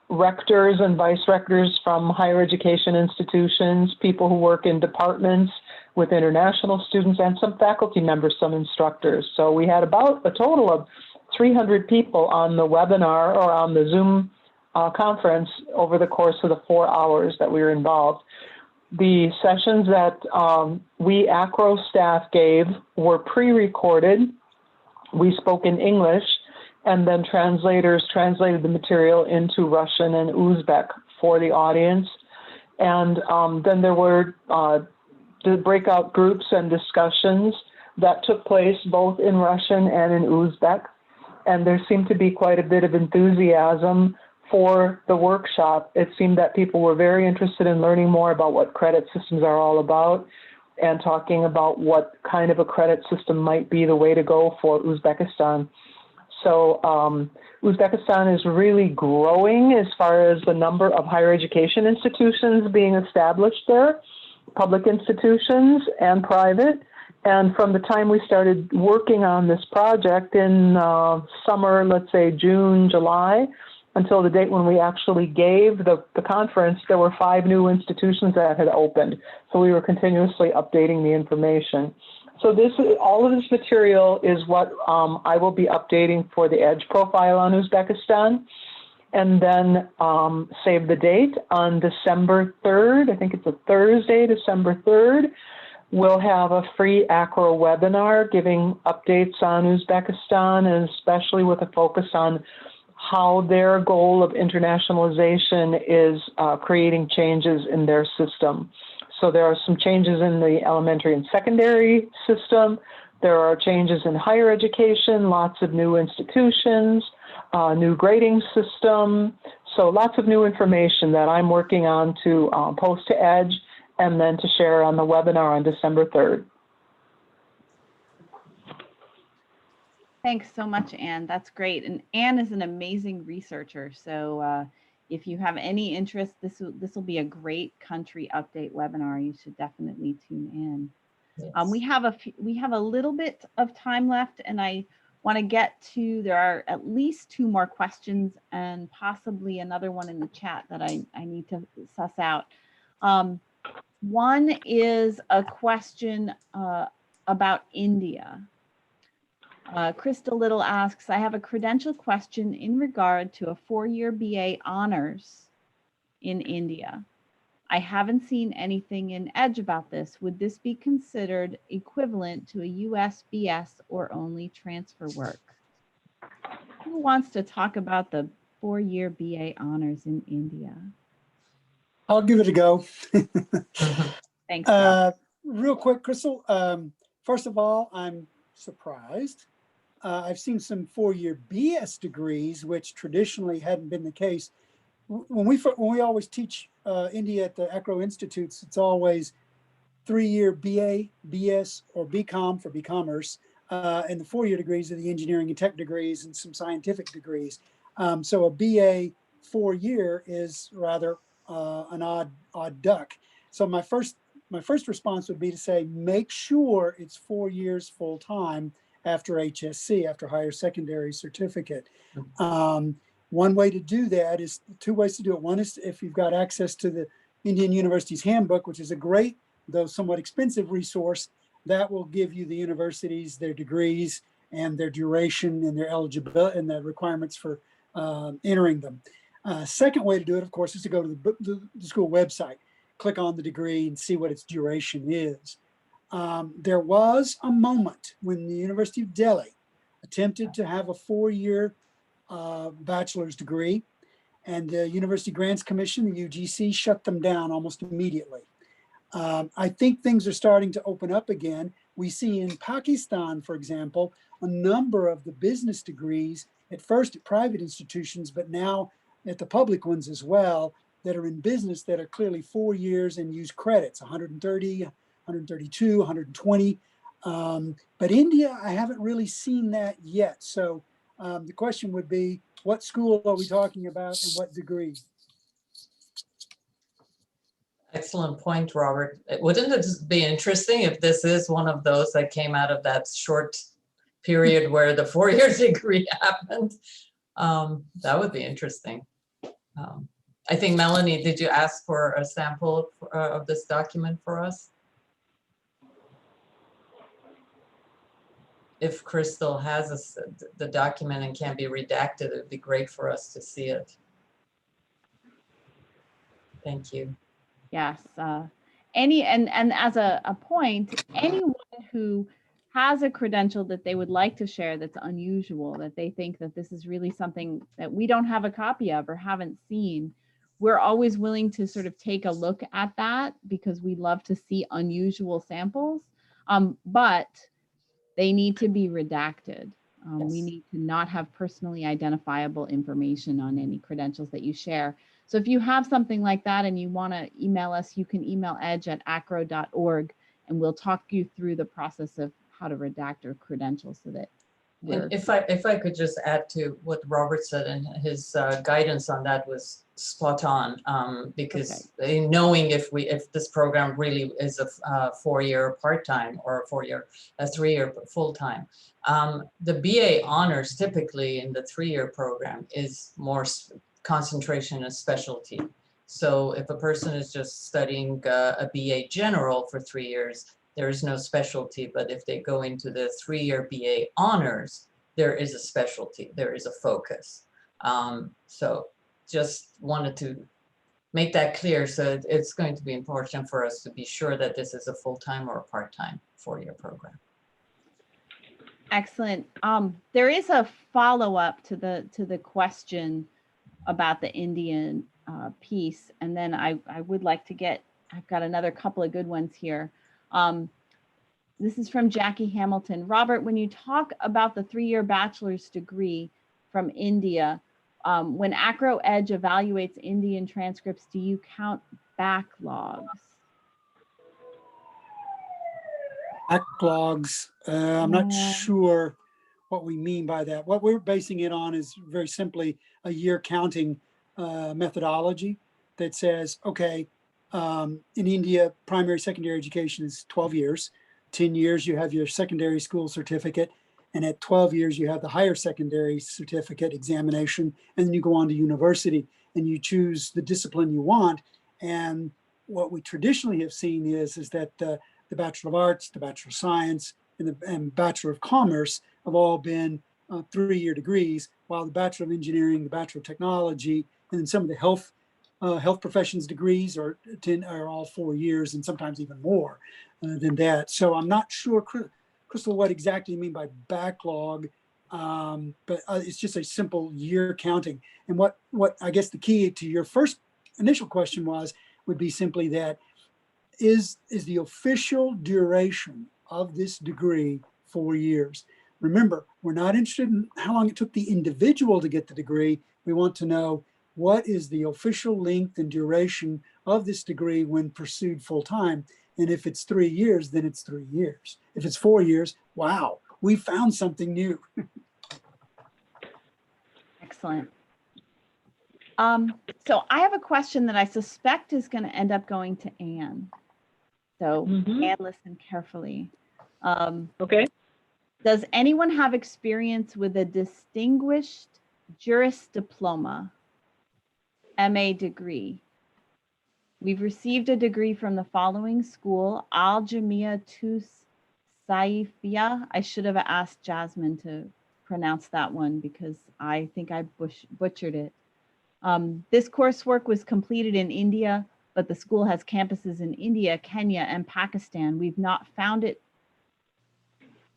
[SPEAKER 6] rectors and vice rectors from higher education institutions, people who work in departments with international students, and some faculty members, some instructors. So we had about a total of 300 people on the webinar or on the Zoom conference over the course of the 4 hours that we were involved. The sessions that we ACRO staff gave were pre-recorded. We spoke in English, and then translators translated the material into Russian and Uzbek for the audience. And then there were the breakout groups and discussions that took place both in Russian and in Uzbek. And there seemed to be quite a bit of enthusiasm for the workshop. It seemed that people were very interested in learning more about what credit systems are all about and talking about what kind of a credit system might be the way to go for Uzbekistan. So Uzbekistan is really growing as far as the number of higher education institutions being established there, public institutions and private. And from the time we started working on this project in summer, let's say June, July, until the date when we actually gave the conference, there were 5 new institutions that had opened. So we were continuously updating the information. So all of this material is what I will be updating for the EDGE profile on Uzbekistan. And then save the date on December 3rd. I think it's a Thursday, December 3rd. We'll have a free ACRO webinar giving updates on Uzbekistan, and especially with a focus on how their goal of internationalization is creating changes in their system. So there are some changes in the elementary and secondary system. There are changes in higher education, lots of new institutions, new grading system. So lots of new information that I'm working on to post to EDGE and then to share on the webinar on December 3rd.
[SPEAKER 3] Thanks so much, Anne. That's great. And Anne is an amazing researcher. So if you have any interest, this will be a great country update webinar. You should definitely tune in.
[SPEAKER 2] Yes.
[SPEAKER 3] We have a little bit of time left, and I want to get to, there are at least 2 more questions and possibly another one in the chat that I need to suss out. One is a question about India. Crystal Little asks, I have a credential question in regard to a 4-year BA honors in India. I haven't seen anything in EDGE about this. Would this be considered equivalent to a US BS or only transfer work? Who wants to talk about the 4-year BA honors in India?
[SPEAKER 4] I'll give it a go.
[SPEAKER 3] Thanks, Rob.
[SPEAKER 4] Real quick, Crystal. First of all, I'm surprised. I've seen some 4-year BS degrees, which traditionally hadn't been the case. When we always teach India at the ACRO Institutes, it's always 3-year BA, BS, or BCom for BCommerce, and the 4-year degrees are the engineering and tech degrees and some scientific degrees. So a BA 4-year is rather an odd duck. So my first response would be to say, make sure it's 4 years full time after HSC, after higher secondary certificate. One way to do that is 2 ways to do it. One is if you've got access to the Indian University's handbook, which is a great, though somewhat expensive resource, that will give you the universities, their degrees, and their duration and their eligibility and the requirements for entering them. Second way to do it, of course, is to go to the school website, click on the degree and see what its duration is. There was a moment when the University of Delhi attempted to have a 4-year bachelor's degree, and the University Grants Commission, the UGC, shut them down almost immediately. I think things are starting to open up again. We see in Pakistan, for example, a number of the business degrees, at first at private institutions, but now at the public ones as well, that are in business that are clearly 4 years and use credits, 130, 132, 120. But India, I haven't really seen that yet. So the question would be, what school are we talking about and what degree?
[SPEAKER 2] Excellent point, Robert. Wouldn't it be interesting if this is one of those that came out of that short period where the 4-year degree happened? That would be interesting. I think, Melanie, did you ask for a sample of this document for us? If Crystal has the document and can't be redacted, it'd be great for us to see it. Thank you.
[SPEAKER 3] Yes. And as a point, anyone who has a credential that they would like to share that's unusual, that they think that this is really something that we don't have a copy of or haven't seen, we're always willing to sort of take a look at that because we love to see unusual samples, but they need to be redacted. We
[SPEAKER 2] Yes.
[SPEAKER 3] need to not have personally identifiable information on any credentials that you share. So if you have something like that and you want to email us, you can email edge@acro.org and we'll talk you through the process of how to redact your credentials so that we're.
[SPEAKER 2] And if I could just add to what Robert said, and his guidance on that was spot on, because knowing if this program really is a 4-year part-time or a 3-year full-time, the BA honors typically in the 3-year program is more concentration and specialty. So if a person is just studying a BA general for 3 years, there is no specialty, but if they go into the 3-year BA honors, there is a specialty, there is a focus. So just wanted to make that clear. So it's going to be important for us to be sure that this is a full-time or a part-time 4-year program.
[SPEAKER 3] Excellent. There is a follow-up to the question about the Indian piece, and then I would like to get. I've got another couple of good ones here. This is from Jackie Hamilton. Robert, when you talk about the 3-year bachelor's degree from India, when Acro Edge evaluates Indian transcripts, do you count backlogs?
[SPEAKER 4] Backlogs, I'm not sure what we mean by that. What we're basing it on is very simply a year counting methodology that says, okay, in India, primary, secondary education is 12 years. 10 years, you have your secondary school certificate. And at 12 years, you have the higher secondary certificate examination. And then you go on to university and you choose the discipline you want. And what we traditionally have seen is that the Bachelor of Arts, the Bachelor of Science, and Bachelor of Commerce have all been 3-year degrees, while the Bachelor of Engineering, the Bachelor of Technology, and then some of the health professions degrees are all 4 years and sometimes even more than that. So I'm not sure, Crystal, what exactly you mean by backlog, but it's just a simple year counting. And what I guess the key to your first initial question would be simply that is the official duration of this degree 4 years. Remember, we're not interested in how long it took the individual to get the degree. We want to know what is the official length and duration of this degree when pursued full time. And if it's 3 years, then it's 3 years. If it's 4 years, wow, we found something new.
[SPEAKER 3] Excellent. So I have a question that I suspect is going to end up going to Anne. So Anne, listen carefully.
[SPEAKER 6] Okay.
[SPEAKER 3] Does anyone have experience with a distinguished juris diploma, MA degree? We've received a degree from the following school, Al Jamia Tus Saifia. I should have asked Jasmine to pronounce that one because I think I butchered it. This coursework was completed in India, but the school has campuses in India, Kenya, and Pakistan. We've not found it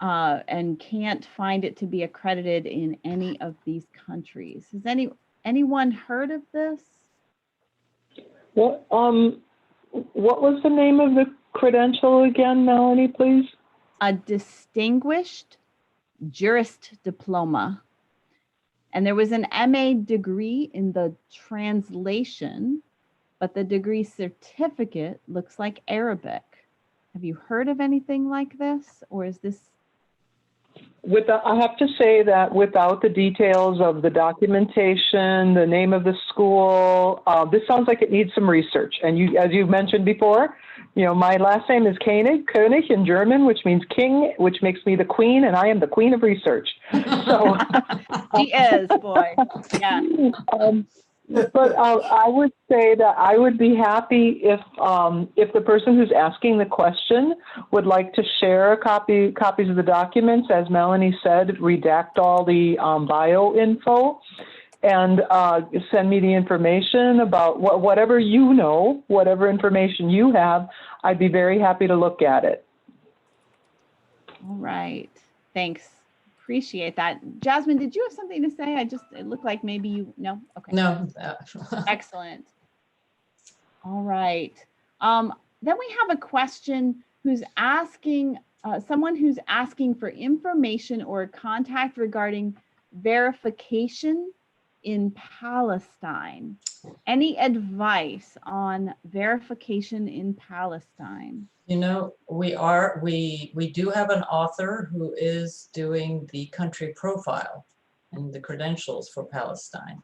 [SPEAKER 3] and can't find it to be accredited in any of these countries. Has anyone heard of this?
[SPEAKER 6] What was the name of the credential again, Melanie, please?
[SPEAKER 3] A distinguished jurist diploma. And there was an MA degree in the translation, but the degree certificate looks like Arabic. Have you heard of anything like this, or is this?
[SPEAKER 6] I have to say that without the details of the documentation, the name of the school, this sounds like it needs some research. And as you mentioned before, my last name is König in German, which means king, which makes me the queen, and I am the queen of research. So
[SPEAKER 3] she is, boy. Yeah.
[SPEAKER 6] But I would say that I would be happy if the person who's asking the question would like to share copies of the documents. As Melanie said, redact all the bio info and send me the information about whatever you know, whatever information you have. I'd be very happy to look at it.
[SPEAKER 3] All right. Thanks. Appreciate that. Jasmine, did you have something to say? It looked like maybe you, no? Okay.
[SPEAKER 2] No.
[SPEAKER 3] Excellent. All right. Then we have a question who's asking, someone who's asking for information or contact regarding verification in Palestine. Any advice on verification in Palestine?
[SPEAKER 2] You know, we do have an author who is doing the country profile and the credentials for Palestine,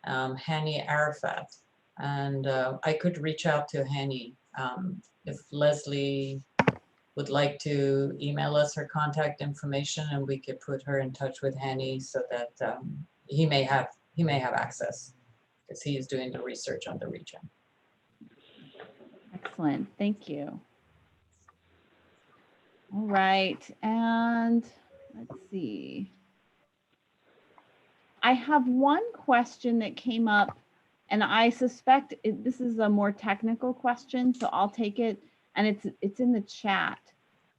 [SPEAKER 2] Hani Arafat. And I could reach out to Hani if Leslie would like to email us her contact information, and we could put her in touch with Hani so that he may have access, because he is doing the research on the region.
[SPEAKER 3] Excellent, thank you. All right, and let's see. I have one question that came up, and I suspect this is a more technical question, so I'll take it, and it's in the chat,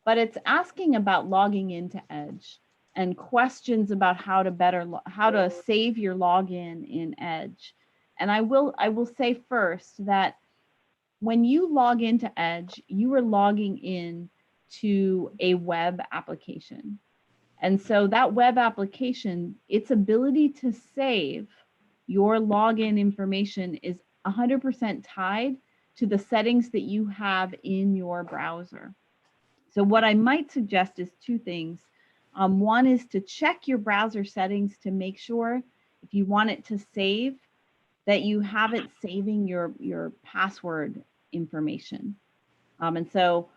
[SPEAKER 3] but it's asking about logging into Edge and questions about how to save your login in Edge. And I will say first that when you log into Edge, you are logging in to a web application. And so that web application, its ability to save your login information is 100% tied to the settings that you have in your browser. So what I might suggest is two things. One is to check your browser settings to make sure if you want it to save, that you have it saving your password information. And so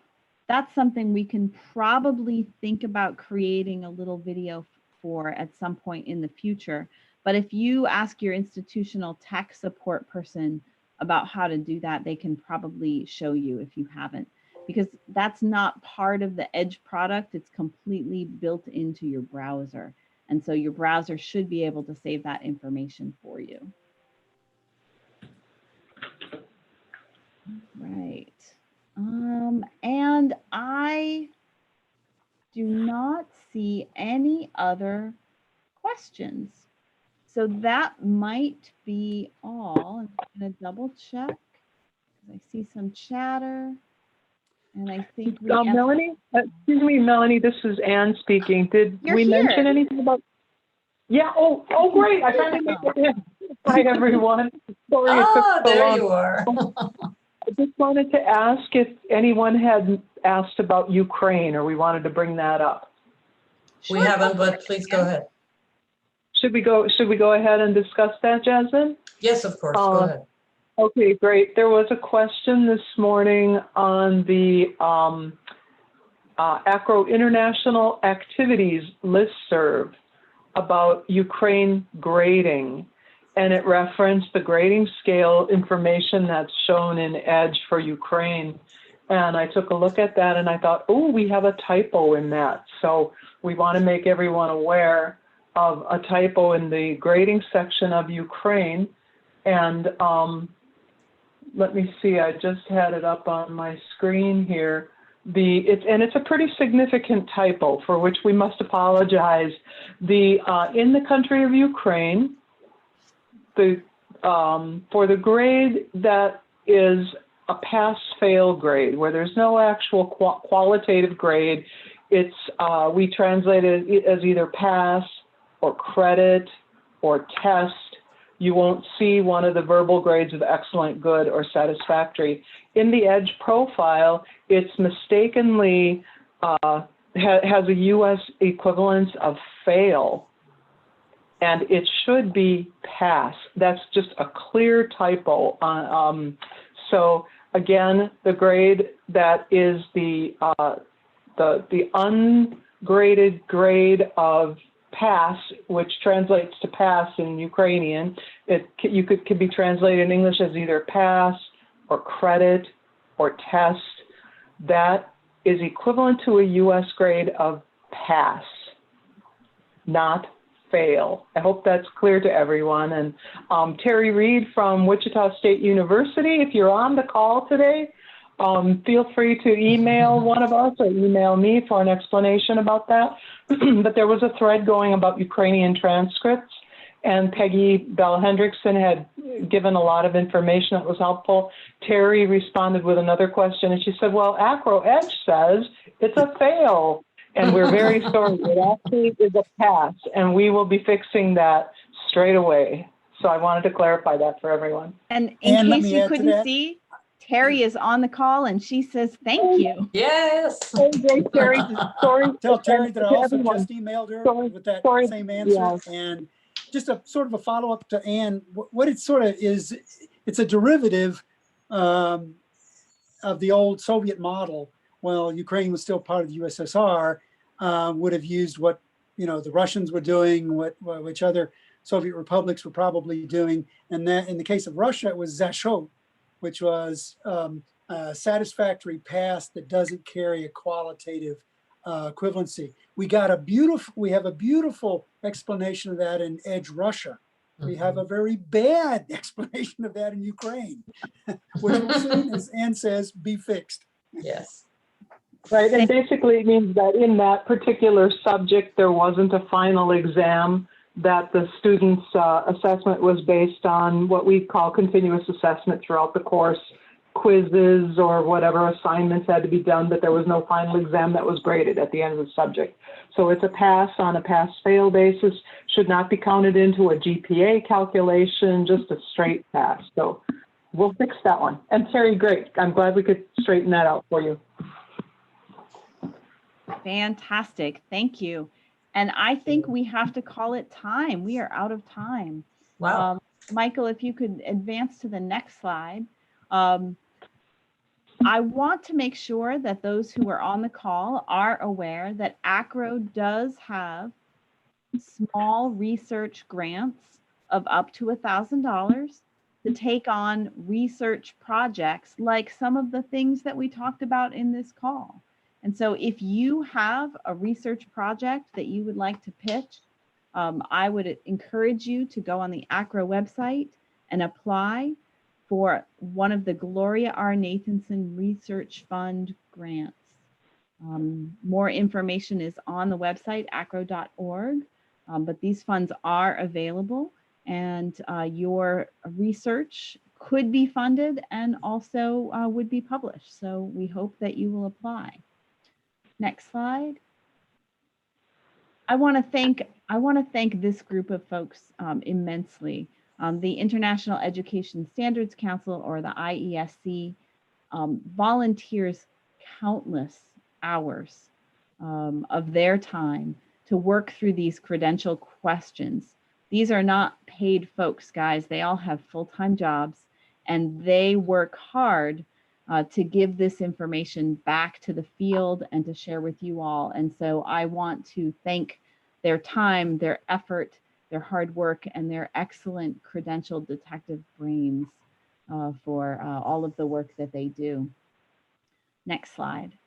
[SPEAKER 3] that's something we can probably think about creating a little video for at some point in the future. But if you ask your institutional tech support person about how to do that, they can probably show you if you haven't, because that's not part of the Edge product. It's completely built into your browser. And so your browser should be able to save that information for you. Right. And I do not see any other questions. So that might be all. I'm going to double check because I see some chatter. And I think we
[SPEAKER 6] Melanie, excuse me, Melanie, this is Ann speaking. Did we mention anything about? Yeah, oh, great. I finally made it in. Hi, everyone. Sorry it took so
[SPEAKER 2] there
[SPEAKER 6] long.
[SPEAKER 2] you are.
[SPEAKER 6] I just wanted to ask if anyone had asked about Ukraine, or we wanted to bring that up.
[SPEAKER 2] We haven't, but please go ahead.
[SPEAKER 6] Should we go ahead and discuss that, Jasmine?
[SPEAKER 2] Yes, of course, go ahead.
[SPEAKER 6] Okay, great. There was a question this morning on the ACRO International Activities listserv about Ukraine grading, and it referenced the grading scale information that's shown in Edge for Ukraine. And I took a look at that and I thought, oh, we have a typo in that. So we want to make everyone aware of a typo in the grading section of Ukraine. And let me see, I just had it up on my screen here. It's a pretty significant typo for which we must apologize. In the country of Ukraine, for the grade that is a pass-fail grade, where there's no actual qualitative grade, we translate it as either pass or credit or test. You won't see one of the verbal grades of excellent, good, or satisfactory. In the Edge profile, it's mistakenly has a U.S. equivalence of fail, and it should be pass. That's just a clear typo. So again, the grade that is the ungraded grade of pass, which translates to pass in Ukrainian, could be translated in English as either pass or credit or test. That is equivalent to a U.S. grade of pass, not fail. I hope that's clear to everyone. And Terry Reed from Wichita State University, if you're on the call today, feel free to email one of us or email me for an explanation about that. But there was a thread going about Ukrainian transcripts, and Peggy Bell Hendrickson had given a lot of information that was helpful. Terry responded with another question, and she said, well, Acro Edge says it's a fail. And we're very sorry. It actually is a pass, and we will be fixing that straight away. So I wanted to clarify that for everyone.
[SPEAKER 3] And in
[SPEAKER 4] And let
[SPEAKER 3] case
[SPEAKER 4] me
[SPEAKER 3] you
[SPEAKER 4] add to
[SPEAKER 3] couldn't
[SPEAKER 4] that.
[SPEAKER 3] see, Terry is on the call and she says, thank you.
[SPEAKER 2] Yes.
[SPEAKER 6] Oh, great, Terry. Sorry.
[SPEAKER 4] Tell Terry that I
[SPEAKER 6] To
[SPEAKER 4] also
[SPEAKER 6] everyone.
[SPEAKER 4] just emailed her
[SPEAKER 6] Sorry,
[SPEAKER 4] with that
[SPEAKER 6] sorry,
[SPEAKER 4] same answer.
[SPEAKER 6] yeah.
[SPEAKER 4] And just a sort of a follow-up to Anne, what it sort of is, it's a derivative of the old Soviet model. Well, Ukraine was still part of the USSR, would have used what, the Russians were doing, which other Soviet republics were probably doing. And that in the case of Russia, it was zashot, which was a satisfactory pass that doesn't carry a qualitative equivalency. We have a beautiful explanation of that in Edge Russia. We have a very bad explanation of that in Ukraine, which will soon, as Anne says, be fixed.
[SPEAKER 2] Yes.
[SPEAKER 6] Right, and basically it means that in that particular subject, there wasn't a final exam, that the student's assessment was based on what we call continuous assessment throughout the course, quizzes or whatever assignments had to be done, but there was no final exam that was graded at the end of the subject. So it's a pass on a pass-fail basis, should not be counted into a GPA calculation, just a straight pass. So we'll fix that one. And Terry, great. I'm glad we could straighten that out for you.
[SPEAKER 3] Fantastic. Thank you. And I think we have to call it time. We are out of time.
[SPEAKER 2] Wow.
[SPEAKER 3] Michael, if you could advance to the next slide. I want to make sure that those who are on the call are aware that ACRO does have small research grants of up to $1,000 to take on research projects like some of the things that we talked about in this call. And so if you have a research project that you would like to pitch, I would encourage you to go on the ACRO website and apply for one of the Gloria R. Nathanson Research Fund grants. More information is on the website, acro.org, but these funds are available, and your research could be funded and also would be published. So we hope that you will apply. Next slide. I want to thank this group of folks immensely. The International Education Standards Council, or the IESC, volunteers countless hours of their time to work through these credential questions. These are not paid folks, guys. They all have full-time jobs, and they work hard to give this information back to the field and to share with you all. And so I want to thank their time, their effort, their hard work, and their excellent credentialed detective brains for all of the work that they do. Next slide.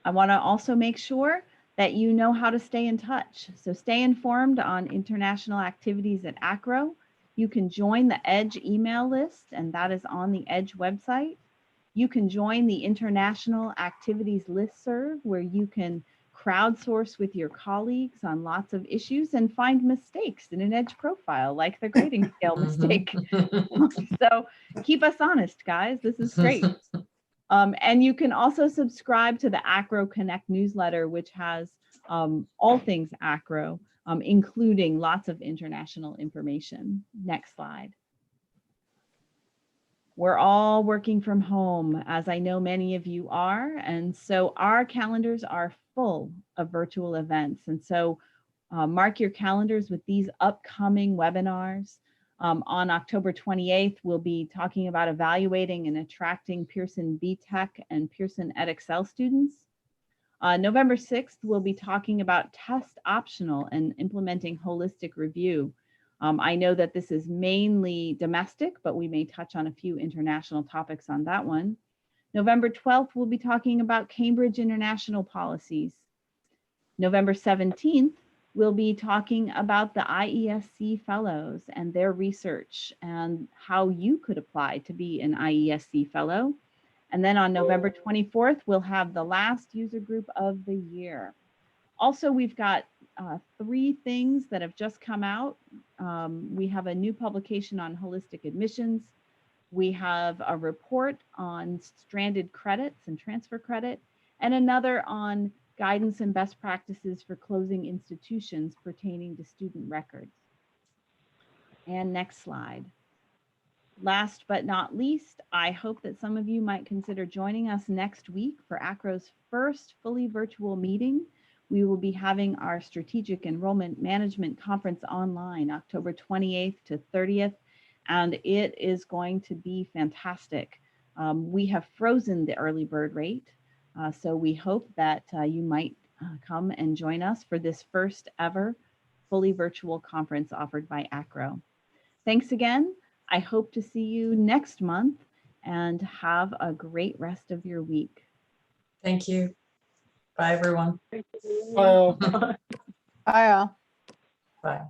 [SPEAKER 3] I want to also make sure that you know how to stay in touch. So stay informed on international activities at ACRO. You can join the EDGE email list, and that is on the EDGE website. You can join the International Activities Listserv, where you can crowdsource with your colleagues on lots of issues and find mistakes in an EDGE profile, like the grading scale mistake. So keep us honest, guys. This is great. And you can also subscribe to the ACRO Connect newsletter, which has all things ACRO, including lots of international information. Next slide. We're all working from home, as I know many of you are, and so our calendars are full of virtual events. And so mark your calendars with these upcoming webinars. On October 28th, we'll be talking about evaluating and attracting Pearson BTech and Pearson EdXL students. November 6th, we'll be talking about test optional and implementing holistic review. I know that this is mainly domestic, but we may touch on a few international topics on that one. November 12th, we'll be talking about Cambridge international policies. November 17th, we'll be talking about the IESC fellows and their research and how you could apply to be an IESC fellow. And then on November 24th, we'll have the last user group of the year. Also, we've got 3 things that have just come out we have a new publication on holistic admissions. We have a report on stranded credits and transfer credit, and another on guidance and best practices for closing institutions pertaining to student records. And next slide. Last but not least, I hope that some of you might consider joining us next week for ACRO's first fully virtual meeting. We will be having our Strategic Enrollment Management Conference online October 28th to 30th, and it is going to be fantastic. We have frozen the early bird rate, so we hope that you might come and join us for this first ever fully virtual conference offered by ACRO. Thanks again. I hope to see you next month, and have a great rest of your week.
[SPEAKER 2] Thank you. Bye, everyone.
[SPEAKER 4] Well,
[SPEAKER 5] Bye all.
[SPEAKER 2] Bye.